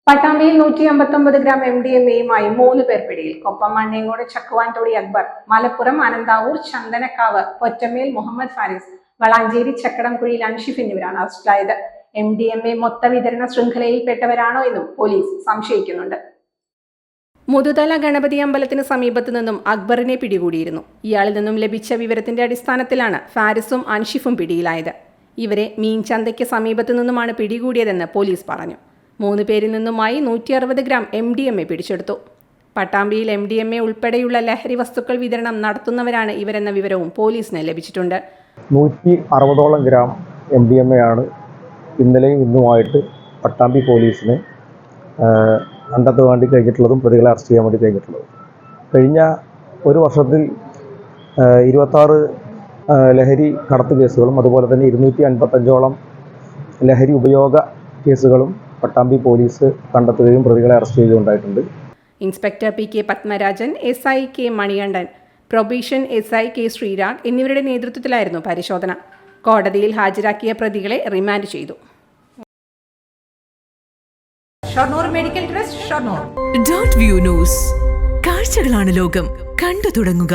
പട്ടാമ്പിയിൽ 159 gram MDMA-യുമായി 3 പേർ പിടിയിൽ. കൊപ്പം മണ്ണേങ്കോട് ചക്കുവാൻതൊടി അക്ബർ, മലപ്പുറം അനന്താവൂർ ചന്ദനക്കാവ് പൊറ്റമേൽ മുഹമ്മദ് ഫാരിസ്, വളാഞ്ചേരി ചക്കടംകുഴിയിൽ അൻഷിഫ് എന്നിവരാണ് അറസ്റ്റിലായത്. MDMA മൊത്ത വിതരണ ശൃംഖലയിൽപ്പെട്ടവരാണോ എന്നും പോലീസ് സംശയിക്കുന്നുണ്ട്. മുതുതല ഗണപതി അമ്പലത്തിന് സമീപത്തു നിന്നും അക്ബറിനെ പിടികൂടിയിരുന്നു. ഇയാളിൽ നിന്നും ലഭിച്ച വിവരത്തിന്റെ അടിസ്ഥാനത്തിലാണ് ഫാരിസും അൻഷിഫും പിടിയിലായത്. ഇവരെ മീൻചന്തയ്ക്ക് സമീപത്തു നിന്നുമാണ് പിടികൂടിയതെന്ന് പോലീസ് പറഞ്ഞു. 3 പേരിൽ നിന്നുമായി 160 ഗ്രാം MDMA പിടിച്ചെടുത്തു. പട്ടാമ്പിയിൽ MDMA ഉൾപ്പെടെയുള്ള ലഹരി വസ്തുക്കൾ വിതരണം നടത്തുന്നവരാണ് ഇവരെന്ന വിവരവും പോലീസിന് ലഭിച്ചിട്ടുണ്ട്. 160ഓളം ഗ്രാം MDMA ആണ് ഇന്നലെയും ഇന്നുമായിട്ട് പട്ടാമ്പി പോലീസിന് കണ്ടെത്താൻ വേണ്ടി കഴിഞ്ഞിട്ടുള്ളതും പ്രതികളെ അറസ്റ്റ് ചെയ്യാൻ വേണ്ടി കഴിഞ്ഞിട്ടുള്ളതും. കഴിഞ്ഞ ഒരു വർഷത്തിൽ 26 ലഹരി കടത്ത് കേസുകളും അതുപോലെ തന്നെ 255ഓളം ലഹരി ഉപയോഗ കേസുകളും പട്ടാമ്പി പോലീസ് കണ്ടെത്തുകയും പ്രതികളെ അറസ്റ്റ് ചെയ്യുകയുണ്ടായിട്ടുണ്ട്. Inspector PK Padmarajan, SI K Manikandan, probation SI K Sreerag എന്നിവരുടെ നേതൃത്വത്തിലായിരുന്നു പരിശോധന. കോടതിയിൽ ഹാജരാക്കിയ പ്രതികളെ റിമാൻഡ് ചെയ്തു. Shoranur medical trust, Shoranur. Dot view news. കാഴ്ചകളാണ് ലോകം, കണ്ടു തുടങ്ങുക.